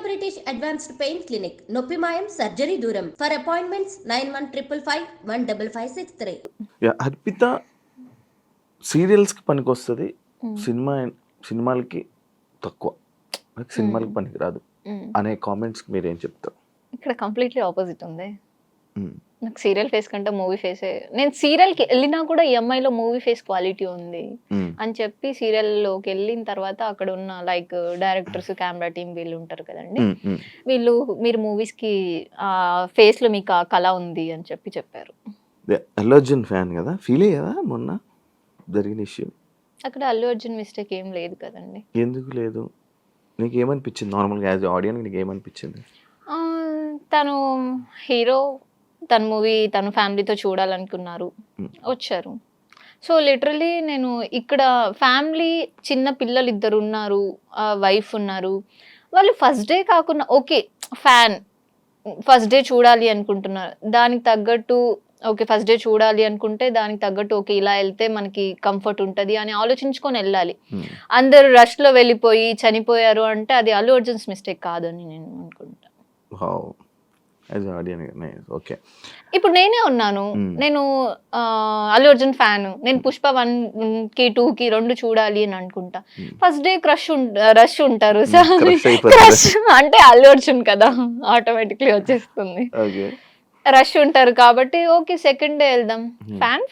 British advanced pain clinic, నొప్పి మాయం, surgery దూరం. For appointments 9155515563. అర్పిత సీరియల్స్కి పనికొస్తుంది, సినిమాలకి తక్కువ, సినిమాలకి పనికి రాదు అనే కామెంట్స్కి మీరేం చెప్తారు? ఇక్కడ కంప్లీట్లీ ఆపోజిట్ ఉంది. నాకు సీరియల్ ఫేస్ కంటే మూవీ ఫేసే. నేను సీరియల్కి వెళ్ళినా కూడా ఈ అమ్మాయిలో మూవీ ఫేస్ క్వాలిటీ ఉంది అని చెప్పి సీరియల్లోకి వెళ్ళిన తర్వాత అక్కడ ఉన్న లైక్ డైరెక్టర్స్, కెమెరా టీం వీళ్ళు ఉంటారు కదండి, వీళ్ళు మీరు మూవీస్కి ఫేస్లో మీకు ఆ కళ ఉంది అని చెప్పి చెప్పారు. అల్లు అర్జున్ ఫ్యాన్ కదా, ఫీల్ అయ్యావా మొన్న జరిగిన ఇష్యూ? అక్కడ అల్లు అర్జున్ మిస్టేక్ ఏం లేదు కదండి. ఎందుకు లేదు? నీకు ఏమనిపించింది నార్మల్గా యాజ్ ఆడియన్స్? నీకు ఏమనిపించింది? తను హీరో, తన మూవీ తన ఫ్యామిలీతో చూడాలనుకున్నారు, వచ్చారు. సో లిటరలీ నేను ఇక్కడ ఫ్యామిలీ, చిన్న పిల్లలు ఇద్దరు ఉన్నారు, వైఫ్ ఉన్నారు. వాళ్ళు ఫస్ట్ డే కాకుండా ఓకే ఫ్యాన్, ఫస్ట్ డే చూడాలి అనుకుంటున్నారు, దానికి తగ్గట్టు ఓకే ఫస్ట్ డే చూడాలి అనుకుంటే దానికి తగ్గట్టు ఓకే ఇలా వెళ్తే మనకి కంఫర్ట్ ఉంటుంది అని ఆలోచించుకొని వెళ్ళాలి. అందరు రష్లో వెళ్ళిపోయి చనిపోయారు అంటే అది అల్లు అర్జున్స్ మిస్టేక్ కాదని నేను అనుకుంటా. ఇప్పుడు నేనే ఉన్నాను, నేను అల్లు అర్జున్ ఫ్యాన్, నేను పుష్ప 1కి 2కి 2 చూడాలి అని అనుకుంటా. ఫస్ట్ డే రష్ ఉంటారు, క్రష్ అంటే అల్లు అర్జున్ కదా, ఆటోమేటిక్లీ వచ్చేస్తుంది. రష్ ఉంటారు కాబట్టి ఓకే సెకండ్ డే వెళ్దాం. ఫ్యాన్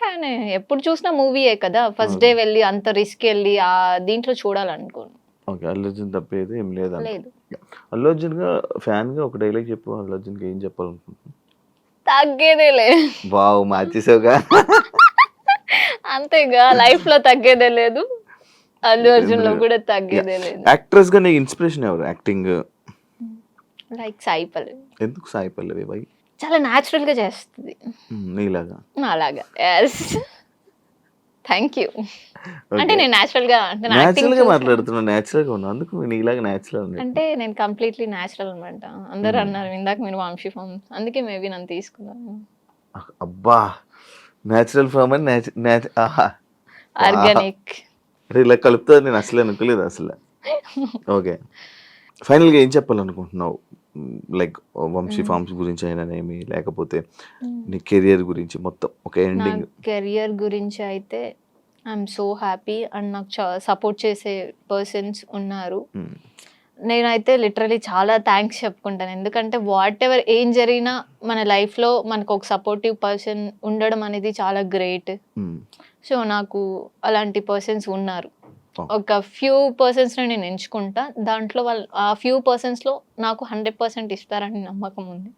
ఎప్పుడు చూసినా మూవీయే కదా, ఫస్ట్ డే వెళ్ళి అంత రిస్క్ వెళ్ళి ఆ దీంట్లో చూడాలనుకోను. ఓకే, అల్లు అర్జున్ తప్పేది ఏం లేదు. అల్లు అర్జున్ గా ఫ్యాన్ గా ఒక డైలాగ్ చెప్పు, అల్లు అర్జున్ కి ఏం చెప్పాలనుకుంటున్నాను? తగ్గేదేలే. వావ్, మార్చేసావుగా. అంతేగా, లైఫ్ లో తగ్గేదే లేదు, అల్లు అర్జున్ లో కూడా తగ్గేదే లేదు. యాక్ట్రెస్ గా నీకు ఇన్స్పిరేషన్ ఎవరు యాక్టింగ్? లైక్ సాయి పల్లవి. ఎందుకు సాయి పల్లవి? బై చాలా న్యాచురల్ గా చేస్తుంది, నీలాగా. అలాగా. Yes, thank you. అంటే నేను న్యాచురల్ గా మాట్లాడుతున్నా, న్యాచురల్ గా ఉన్నా, అందుకు నీలాగా న్యాచురల్ అంటే నేను కంప్లీట్లీ న్యాచురల్ అనమాట. అందరు అన్నారు ఇందాక మీరు వంశీ ఫామ్, అందుకే మేబీ నన్ను తీసుకున్నాను. అబ్బా, న్యాచురల్ ఫామ్ అని ఆర్గానిక్ ఇలా కలుపుతా, నేను అసలు అనుకోలేదు అసలు. ఓకే, ఫైనల్ గా ఏం చెప్పాలనుకుంటున్నావు? లైక్ వంశీ ఫార్మ్స్ గురించి అయినానేమి, లేకపోతే నీ కెరియర్ గురించి మొత్తం ఒక ఎండింగ్? కెరియర్ గురించి అయితే ఐఎమ్ సో హ్యాపీ అండ్ నాకు సపోర్ట్ చేసే పర్సన్స్ ఉన్నారు. నేనైతే లిటరలీ చాలా థ్యాంక్స్ చెప్పుకుంటాను, ఎందుకంటే వాట్ ఎవర్ ఏం జరిగినా మన లైఫ్లో మనకు ఒక సపోర్టివ్ పర్సన్ ఉండడం అనేది చాలా గ్రేట్. సో నాకు అలాంటి పర్సన్స్ ఉన్నారు. ఒక ఫ్యూ పర్సన్స్ నేను ఎంచుకుంటా, దాంట్లో వాళ్ళు ఆ ఫ్యూ పర్సన్స్లో నాకు 100% ఇస్తారని నమ్మకం ఉంది.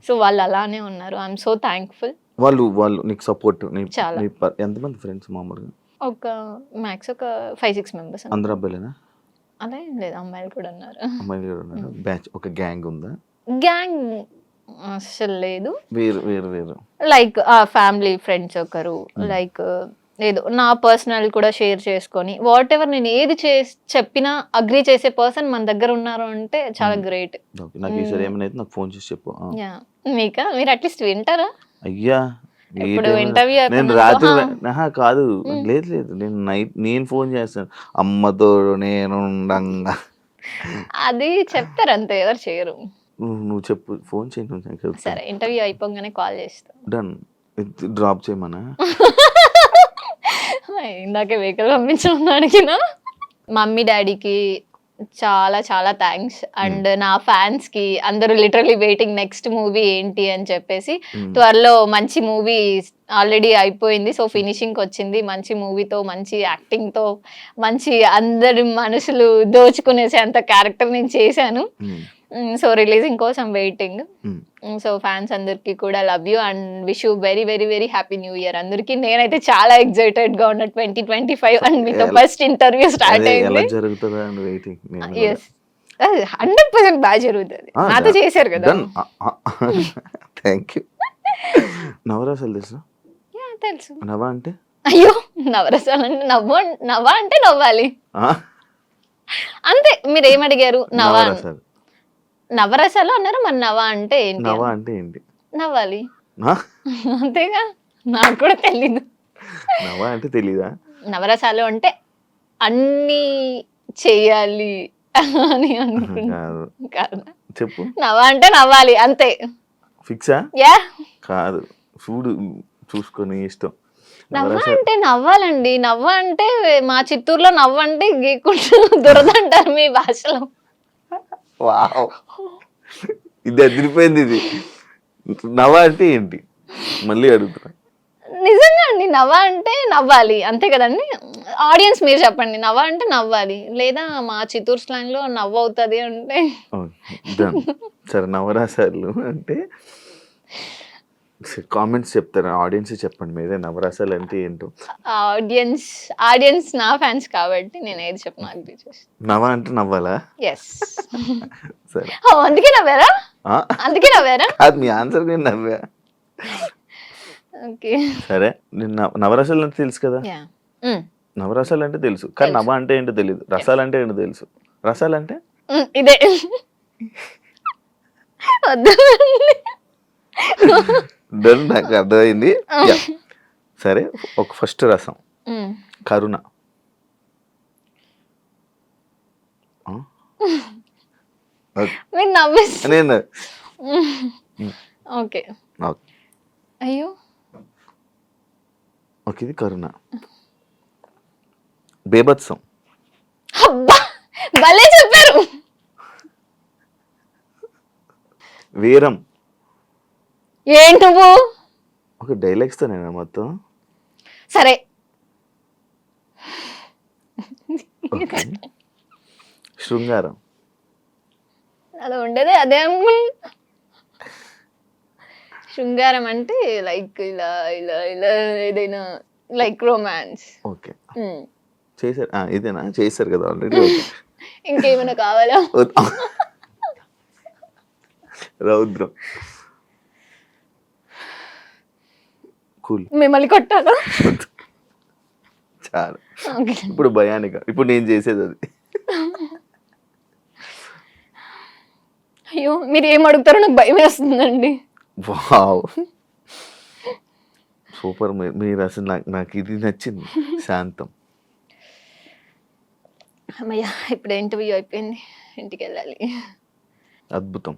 సో వాళ్ళు అలానే ఉన్నారు, ఐఎమ్ సో థ్యాంక్ఫుల్. వాళ్ళు నీకు సపోర్ట్ చాలా. ఎంతమంది ఫ్రెండ్స్ మామూలుగా? ఒక మ్యాక్స్ ఒక 5-6 మెంబర్స్. అందరూ అబ్బాయిలేనా? అలా ఏం లేదు, అమ్మాయిలు కూడా ఉన్నారు. అమ్మాయిలు కూడా ఉన్నారు. బ్యాచ్ ఒక గ్యాంగ్ ఉందా? గ్యాంగ్ అసలు లేదు, వేరు వేరు వేరు. లైక్ ఫ్యామిలీ ఫ్రెండ్స్ ఒకరు, లైక్ ఏదో నా పర్సనల్ కూడా షేర్ చేసుకొని వాట్ ఎవర్ నేను ఏది చెప్పినా అగ్రీ చేసే పర్సన్ మన దగ్గర ఉన్నారు అంటే చాలా గ్రేట్. నాకు ఈసారి ఏమైనా అయితే నాకు ఫోన్ చేసి చెప్పు. మీకా, మీరు అట్లీస్ట్ వింటారా? అయ్యా, ఇప్పుడు ఇంటర్వ్యూ నేను రాత్రి కాదు, లేదు లేదు, నేను ఫోన్ చేస్తాను అమ్మతో నేను. అది చెప్తారు అంతే, ఎవరు చేయరు. నువ్వు చెప్పు, ఫోన్ చేయి. సరే, ఇంటర్వ్యూ అయిపోగానే కాల్ చేస్తా. డన్. డ్రాప్ చేయమనా? ఇందాకే వెహికల్ పంపించడం అడిగిన. మమ్మీ డాడీకి చాలా చాలా థ్యాంక్స్, అండ్ నా ఫ్యాన్స్ కి అందరూ లిటరలీ వెయిటింగ్ నెక్స్ట్ మూవీ ఏంటి అని చెప్పేసి. త్వరలో మంచి మూవీ ఆల్రెడీ అయిపోయింది, సో ఫినిషింగ్ వచ్చింది. మంచి మూవీతో, మంచి యాక్టింగ్ తో, మంచి అందరి మనసులు దోచుకునేసే అంత క్యారెక్టర్ నేను చేశాను. సో రిలీజింగ్ కోసం వెయిటింగ్. సో ఫ్యాన్స్ అందరికి కూడా love you and wish you very very very happy new year అందరికి. నేనైతే చాలా ఎక్సైటెడ్ గా ఉన్నా 2025 అండ్ మీతో ఫస్ట్ ఇంటర్వ్యూ స్టార్ట్ అయింది. 100% బాగా జరుగుతుంది, నాతో చేశారు కదా. నవరసాలు తెలుసు? తెలుసు. నవ్వా అంటే? అయ్యో, నవరసాలు అంటే నవ్వా అంటే నవ్వాలి అంతే. మీరు ఏమడిగారు? నవ్వా, నవరసాలు అన్నారు, మరి నవ్వా అంటే ఏంటి? నవ్వా అంటే ఏంటి? నవ్వాలి అంతేగా, నాకు కూడా తెలీదు. నవ్వా అంటే తెలీదా? నవరసాలు అంటే అన్ని చెయ్యాలి అని అనుకుంటున్నాను. చెప్పు. నవ్వ అంటే నవ్వాలి అంతే. ఫిక్సా? యా, కాదు, చూడు చూసుకొని ఇష్టం. నవ్వ అంటే నవ్వాలండి. నవ్వ అంటే మా చిత్తూరులో నవ్వ అంటే గీకుంటూ దురదంటారు మీ భాషలో. వావ్, ఇది అదిరిపోయింది. ఇది నవ్వ అంటే ఏంటి మళ్ళీ అడుగుతున్నా. నిజంగా అండి, నవ్వ అంటే నవ్వాలి అంతే కదండి. ఆడియన్స్ మీరు చెప్పండి, నవ్వ అంటే నవ్వాలి, లేదా మా చిత్తూరు స్లాంగ్ లో నవ్వు అవుతుంది అంటే. Done. సరే, నవరసాలు అంటే కామెంట్స్ చెప్తారు, ఆడియన్స్ చెప్పండి మీరే నవరసాలు అంటే ఏంటో. ఆడియన్స్ నా ఫ్యాన్స్ కాబట్టి నేను ఏది చెప్పినా అది చేస్తాను. నవ్వ అంటే నవ్వాలా? ఎస్. సరే, అందుకే నవ్వారా? ఆ? అందుకే నవ్వారా? అది మీ ఆన్సర్. నేను నవ్వా. ఓకే. సరే, నేను నవరసాలు అంటే తెలుసు కదా. నవరసాలు అంటే తెలుసు, కానీ నవ్వ అంటే ఏంటో తెలియదు. రసాలు అంటే ఏంటో తెలుసు. రసాలు అంటే ఇదే. వద్దు. డన్, నాకు అర్థమైంది. Yeah. సరే, ఒక ఫస్ట్ రసం కరుణ. మీరు నవ్వేసి. నేను ఓకే. అయ్యో, ఓకే, ఇది కరుణ. బేభత్సం. అబ్బా భలే చెప్పారు. వీరం. ఏంటి నువ్వు? ఒక డైలాగ్స్ తో నేను మొత్తం. సరే. ఓకే. శృంగారం. అలా ఉండేదే అదే. శృంగారం అంటే లైక్ ఇలా ఇలా ఇలా ఏదైనా లైక్ రొమాన్స్. ఓకే, చేశారు. ఇదేనా చేశారు కదా ఆల్రెడీ. ఇంకేమైనా కావాలా? రౌద్రం. కూల్. మిమ్మల్ని కొట్టాలా? చాలు. ఇప్పుడు భయానిక. ఇప్పుడు నేను చేసేది అది. అయ్యో, మీరు ఏం అడుగుతారో నాకు భయం వేస్తుందండి. Wow, super. మీరు అసలు నాకు ఇది నచ్చింది. శాంతం. అమ్మయ్యా, ఇప్పుడు ఇంటర్వ్యూ అయిపోయింది, ఇంటికి వెళ్ళాలి. అద్భుతం.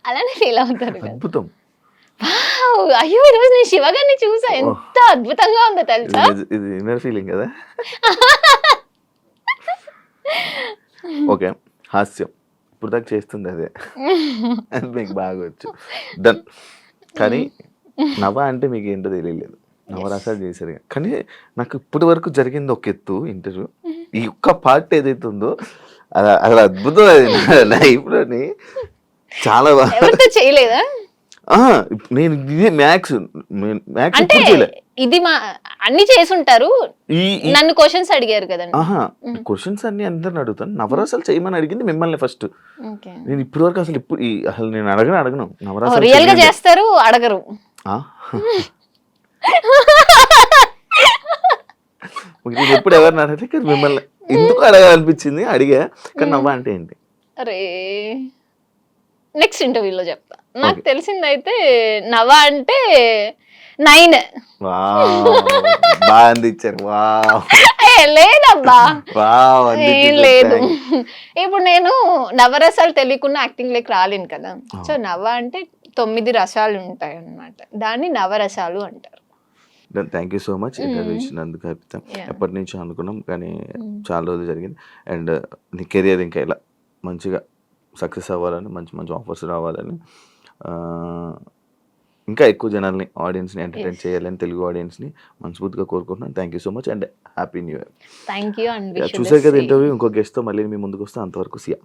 అలానే ఫీల్ అవుతారు కదా. అద్భుతం. వావ్, అయ్యో ఈరోజు నేను శివ గారిని చూసా, ఎంత అద్భుతంగా ఉందో తెలుసా. ఇది ఇన్నర్ ఫీలింగ్ కదా. ఓకే, హాస్యం. ఇప్పుడు దాకా చేస్తుంది అదే, అది మీకు బాగా వచ్చు. డన్. కానీ నవ్వ అంటే మీకు ఏంటో తెలియలేదు. నవరసాలు చేశారు కానీ నాకు ఇప్పటి వరకు జరిగింది ఒక ఎత్తు ఇంటర్వ్యూ. ఈ ఒక్క పార్ట్ ఏదైతే ఉందో అలా అద్భుతం. అది నా లైఫ్లోని చాలా బాగా చేయలేదా? నేను ఇది మ్యాథ్స్ అంటే ఇది మా అన్ని చేసి ఉంటారు. నన్ను క్వశ్చన్స్ అడిగారు కదండి. క్వశ్చన్స్ అన్ని అందరిని అడుగుతాను. నవరసాలు చేయమని అడిగింది మిమ్మల్ని ఫస్ట్. నేను ఇప్పటి వరకు అసలు నేను అడగను నవరసాలు. రియల్ గా చేస్తారు, అడగరు. ఎప్పుడు ఎవరిని అడగలేదు, మిమ్మల్ని ఎందుకు అడగాలనిపించింది, అడిగా. కానీ నవ్వ అంటే ఏంటి? అరే, నెక్స్ట్ ఇంటర్వ్యూలో చెప్తా. నాకు తెలిసిందైతే నవ్వ అంటే 9. బాగా అందించారు. లేదబ్బా, లేదు. లేదు. ఇప్పుడు నేను నవరసాలు తెలియకుండా యాక్టింగ్ లేక రాలేను కదా. సో నవ్వ అంటే 9 రసాలు ఉంటాయి అన్నమాట, దాన్ని నవరసాలు అంటారు. Thank you so much interview ఇచ్చినందుకు. అర్పితం, ఎప్పటి నుంచో అనుకున్నాం కానీ చాలా రోజులు జరిగింది. అండ్ నీ కెరియర్ ఇంకా ఇలా మంచిగా సక్సెస్ అవ్వాలని, మంచి మంచి ఆఫర్స్ రావాలని, ఇంకా ఎక్కువ జనాల్ని, ఆడియన్స్ని ఎంటర్టైన్ చేయాలని, తెలుగు ఆడియన్స్ని మనస్ఫూర్తిగా కోరుకుంటున్నాను. Thank you so much and happy new year. Thank you. చూసారు కదా ఇంటర్వ్యూ. ఇంకో గెస్ట్తో మళ్ళీ మీ ముందుకు వస్తే, అంతవరకు సియా.